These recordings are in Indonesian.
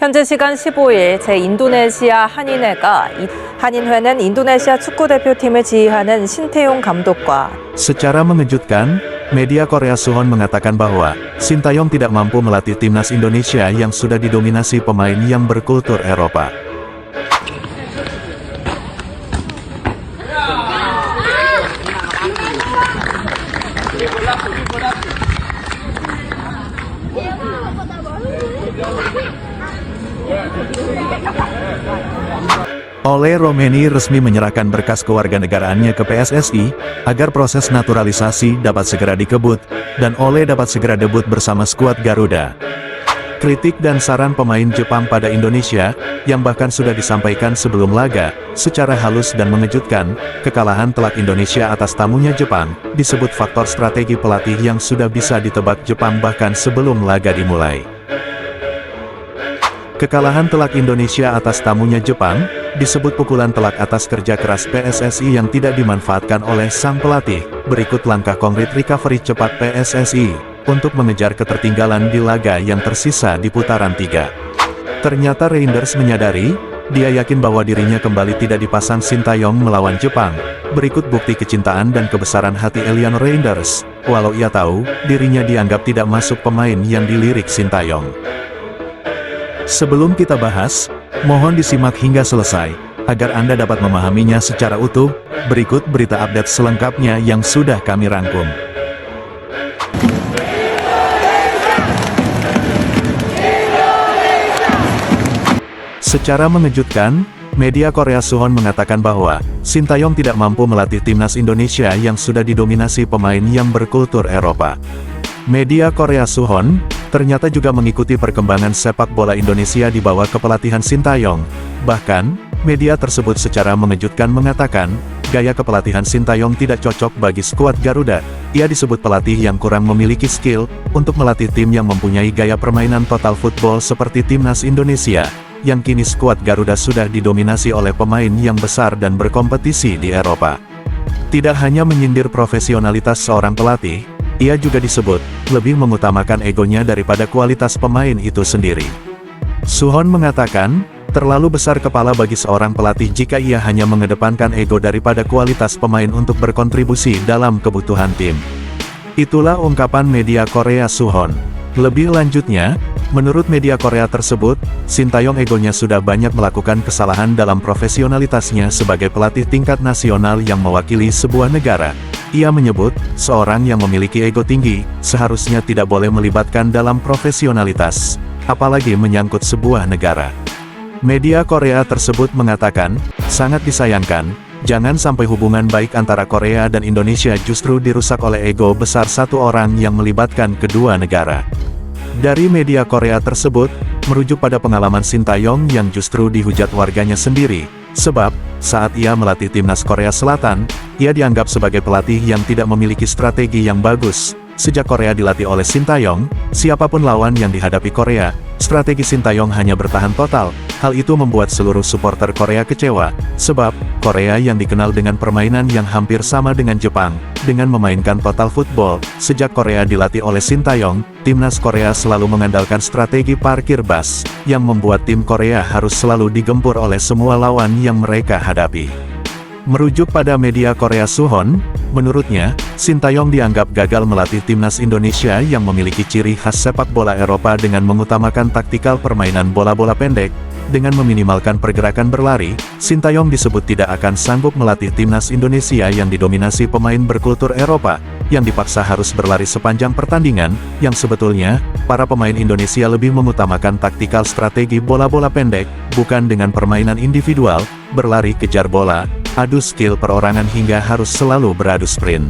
현지 시간 15일 제 인도네시아 한인회가 한인회는 인도네시아 축구대표팀을 지휘하는 신태용 감독과 Secara mengejutkan, media Korea Suwon mengatakan bahwa Sintayong tidak mampu melatih timnas Indonesia yang sudah didominasi pemain yang berkultur Eropa. Ole Romeni resmi menyerahkan berkas kewarganegaraannya ke PSSI, agar proses naturalisasi dapat segera dikebut, dan Ole dapat segera debut bersama skuad Garuda. Kritik dan saran pemain Jepang pada Indonesia, yang bahkan sudah disampaikan sebelum laga, secara halus dan mengejutkan, kekalahan telak Indonesia atas tamunya Jepang, disebut faktor strategi pelatih yang sudah bisa ditebak Jepang bahkan sebelum laga dimulai. Kekalahan telak Indonesia atas tamunya Jepang, disebut pukulan telak atas kerja keras PSSI yang tidak dimanfaatkan oleh sang pelatih. Berikut langkah konkret recovery cepat PSSI, untuk mengejar ketertinggalan di laga yang tersisa di putaran 3. Ternyata Reinders menyadari, dia yakin bahwa dirinya kembali tidak dipasang Sintayong melawan Jepang. Berikut bukti kecintaan dan kebesaran hati Elian Reinders, walau ia tahu, dirinya dianggap tidak masuk pemain yang dilirik Sintayong. Sebelum kita bahas, mohon disimak hingga selesai, agar Anda dapat memahaminya secara utuh. Berikut berita update selengkapnya yang sudah kami rangkum. Secara mengejutkan, media Korea Suwon mengatakan bahwa Sintayong tidak mampu melatih timnas Indonesia yang sudah didominasi pemain yang berkultur Eropa. Media Korea Suwon ternyata juga mengikuti perkembangan sepak bola Indonesia di bawah kepelatihan Sintayong. Bahkan, media tersebut secara mengejutkan mengatakan, gaya kepelatihan Sintayong tidak cocok bagi skuad Garuda. Ia disebut pelatih yang kurang memiliki skill untuk melatih tim yang mempunyai gaya permainan total football seperti timnas Indonesia, yang kini skuad Garuda sudah didominasi oleh pemain yang besar dan berkompetisi di Eropa. Tidak hanya menyindir profesionalitas seorang pelatih, ia juga disebut lebih mengutamakan egonya daripada kualitas pemain itu sendiri. Suwon mengatakan, terlalu besar kepala bagi seorang pelatih jika ia hanya mengedepankan ego daripada kualitas pemain untuk berkontribusi dalam kebutuhan tim. Itulah ungkapan media Korea Suwon. Lebih lanjutnya, menurut media Korea tersebut, Sintayong egonya sudah banyak melakukan kesalahan dalam profesionalitasnya sebagai pelatih tingkat nasional yang mewakili sebuah negara. Ia menyebut, seorang yang memiliki ego tinggi, seharusnya tidak boleh melibatkan dalam profesionalitas, apalagi menyangkut sebuah negara. Media Korea tersebut mengatakan, sangat disayangkan, jangan sampai hubungan baik antara Korea dan Indonesia justru dirusak oleh ego besar satu orang yang melibatkan kedua negara. Dari media Korea tersebut, merujuk pada pengalaman Sintayong yang justru dihujat warganya sendiri, sebab, saat ia melatih timnas Korea Selatan, ia dianggap sebagai pelatih yang tidak memiliki strategi yang bagus. Sejak Korea dilatih oleh Sintayong, siapapun lawan yang dihadapi Korea, strategi Sintayong hanya bertahan total. Hal itu membuat seluruh supporter Korea kecewa, sebab Korea yang dikenal dengan permainan yang hampir sama dengan Jepang, dengan memainkan total football. Sejak Korea dilatih oleh Sintayong, timnas Korea selalu mengandalkan strategi parkir bus, yang membuat tim Korea harus selalu digempur oleh semua lawan yang mereka hadapi. Merujuk pada media Korea Suwon, menurutnya, Sintayong dianggap gagal melatih timnas Indonesia yang memiliki ciri khas sepak bola Eropa dengan mengutamakan taktikal permainan bola-bola pendek. Dengan meminimalkan pergerakan berlari, Sintayong disebut tidak akan sanggup melatih timnas Indonesia yang didominasi pemain berkultur Eropa, yang dipaksa harus berlari sepanjang pertandingan, yang sebetulnya, para pemain Indonesia lebih mengutamakan taktikal strategi bola-bola pendek, bukan dengan permainan individual, berlari kejar bola, adu skill perorangan hingga harus selalu beradu sprint.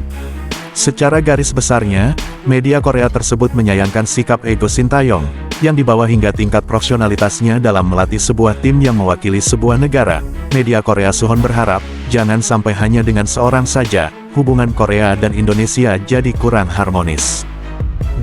Secara garis besarnya, media Korea tersebut menyayangkan sikap ego Sintayong, yang dibawa hingga tingkat profesionalitasnya dalam melatih sebuah tim yang mewakili sebuah negara. Media Korea Suwon berharap, jangan sampai hanya dengan seorang saja, hubungan Korea dan Indonesia jadi kurang harmonis.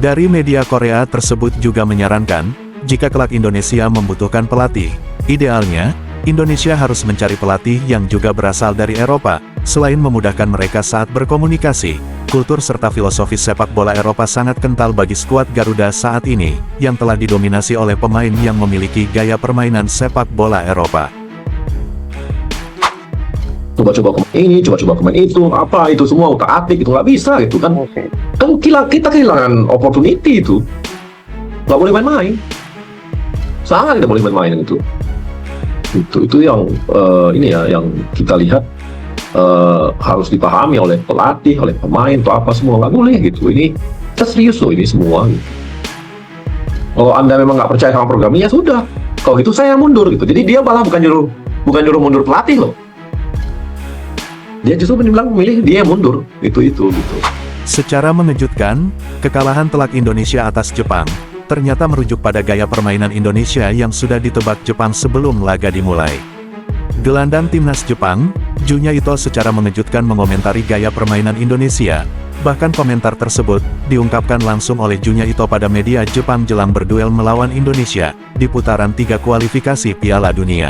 Dari media Korea tersebut juga menyarankan, jika kelak Indonesia membutuhkan pelatih, idealnya, Indonesia harus mencari pelatih yang juga berasal dari Eropa, Selain memudahkan mereka saat berkomunikasi, kultur serta filosofi sepak bola Eropa sangat kental bagi skuad Garuda saat ini, yang telah didominasi oleh pemain yang memiliki gaya permainan sepak bola Eropa. Coba-coba kemain ini, coba-coba kemain itu, apa itu semua utak-atik, itu nggak bisa gitu kan. Kan kita kehilangan opportunity itu. Nggak boleh main-main. Sangat tidak boleh main-main itu. Itu yang ini ya, yang kita lihat harus dipahami oleh pelatih, oleh pemain, atau apa semua. Nggak boleh gitu. Ini kita serius loh ini semua. Gitu. Kalau Anda memang nggak percaya sama programnya, ya sudah. Kalau itu saya mundur gitu. Jadi dia malah bukan nyuruh mundur pelatih loh. Dia justru memilih dia mundur, gitu. Secara mengejutkan, kekalahan telak Indonesia atas Jepang, ternyata merujuk pada gaya permainan Indonesia yang sudah ditebak Jepang sebelum laga dimulai. Gelandang timnas Jepang, Junya Ito secara mengejutkan mengomentari gaya permainan Indonesia, bahkan komentar tersebut, diungkapkan langsung oleh Junya Ito pada media Jepang jelang berduel melawan Indonesia, di putaran 3 kualifikasi Piala Dunia.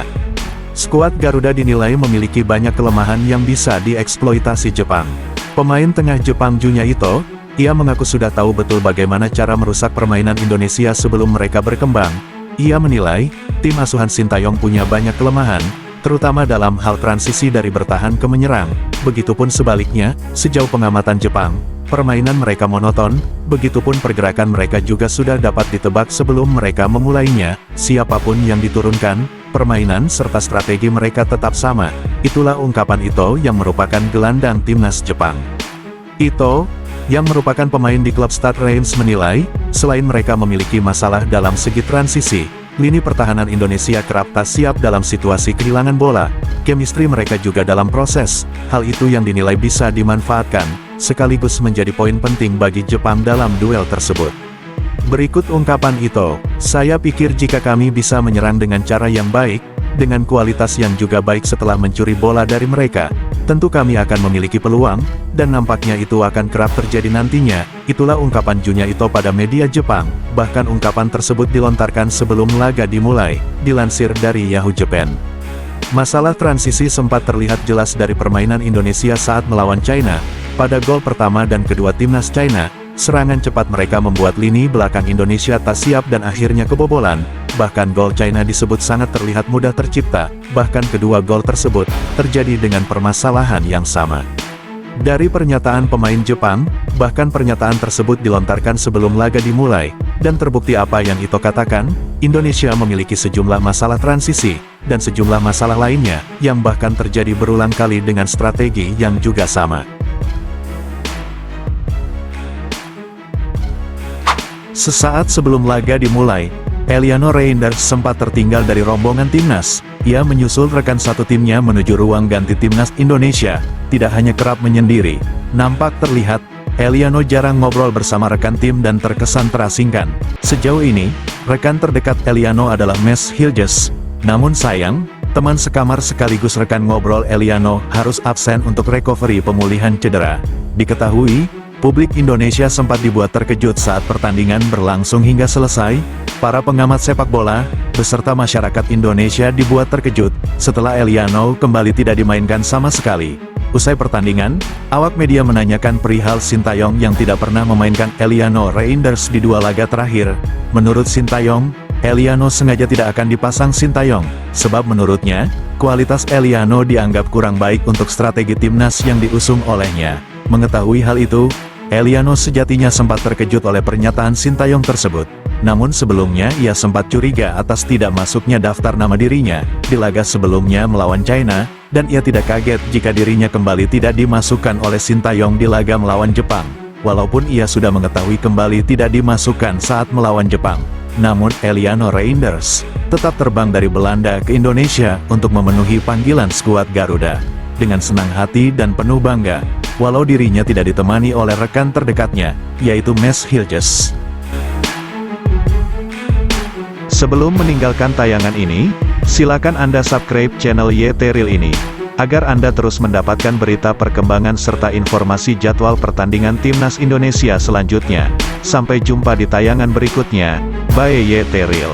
Skuad Garuda dinilai memiliki banyak kelemahan yang bisa dieksploitasi Jepang. Pemain tengah Jepang Junya Ito, ia mengaku sudah tahu betul bagaimana cara merusak permainan Indonesia sebelum mereka berkembang. Ia menilai, tim asuhan Sintayong punya banyak kelemahan, terutama dalam hal transisi dari bertahan ke menyerang. Begitupun sebaliknya, sejauh pengamatan Jepang, permainan mereka monoton, begitupun pergerakan mereka juga sudah dapat ditebak sebelum mereka memulainya. Siapapun yang diturunkan, permainan serta strategi mereka tetap sama. Itulah ungkapan Ito yang merupakan gelandang timnas Jepang. Ito, yang merupakan pemain di klub Stade Reims menilai, selain mereka memiliki masalah dalam segi transisi, lini pertahanan Indonesia kerap tak siap dalam situasi kehilangan bola. Chemistry mereka juga dalam proses, hal itu yang dinilai bisa dimanfaatkan, sekaligus menjadi poin penting bagi Jepang dalam duel tersebut. Berikut ungkapan Ito, "Saya pikir jika kami bisa menyerang dengan cara yang baik, dengan kualitas yang juga baik setelah mencuri bola dari mereka, tentu kami akan memiliki peluang, dan nampaknya itu akan kerap terjadi nantinya." Itulah ungkapan Junya Ito pada media Jepang, bahkan ungkapan tersebut dilontarkan sebelum laga dimulai, dilansir dari Yahoo Japan. Masalah transisi sempat terlihat jelas dari permainan Indonesia saat melawan China. Pada gol pertama dan kedua timnas China, serangan cepat mereka membuat lini belakang Indonesia tak siap dan akhirnya kebobolan. Bahkan gol China disebut sangat terlihat mudah tercipta, bahkan kedua gol tersebut terjadi dengan permasalahan yang sama. Dari pernyataan pemain Jepang, bahkan pernyataan tersebut dilontarkan sebelum laga dimulai, dan terbukti apa yang Ito katakan, Indonesia memiliki sejumlah masalah transisi, dan sejumlah masalah lainnya, yang bahkan terjadi berulang kali dengan strategi yang juga sama. Sesaat sebelum laga dimulai, Eliano Reinders sempat tertinggal dari rombongan timnas. Ia menyusul rekan satu timnya menuju ruang ganti timnas Indonesia. Tidak hanya kerap menyendiri, nampak terlihat, Eliano jarang ngobrol bersama rekan tim dan terkesan terasingkan. Sejauh ini, rekan terdekat Eliano adalah Mes Hilges. Namun sayang, teman sekamar sekaligus rekan ngobrol Eliano harus absen untuk recovery pemulihan cedera. Diketahui, publik Indonesia sempat dibuat terkejut saat pertandingan berlangsung hingga selesai. Para pengamat sepak bola, beserta masyarakat Indonesia dibuat terkejut, setelah Eliano kembali tidak dimainkan sama sekali. Usai pertandingan, awak media menanyakan perihal Sintayong yang tidak pernah memainkan Eliano Reinders di 2 laga terakhir. Menurut Sintayong, Eliano sengaja tidak akan dipasang Sintayong, sebab menurutnya, kualitas Eliano dianggap kurang baik untuk strategi timnas yang diusung olehnya. Mengetahui hal itu, Eliano sejatinya sempat terkejut oleh pernyataan Sintayong tersebut. Namun sebelumnya ia sempat curiga atas tidak masuknya daftar nama dirinya di laga sebelumnya melawan China, dan ia tidak kaget jika dirinya kembali tidak dimasukkan oleh Sintayong di laga melawan Jepang. Walaupun ia sudah mengetahui kembali tidak dimasukkan saat melawan Jepang, namun Eliano Reinders tetap terbang dari Belanda ke Indonesia untuk memenuhi panggilan skuad Garuda. Dengan senang hati dan penuh bangga, walau dirinya tidak ditemani oleh rekan terdekatnya, yaitu Mes Hilges. Sebelum meninggalkan tayangan ini, silakan Anda subscribe channel YT Real ini, agar Anda terus mendapatkan berita perkembangan serta informasi jadwal pertandingan Timnas Indonesia selanjutnya. Sampai jumpa di tayangan berikutnya, bye YT Real.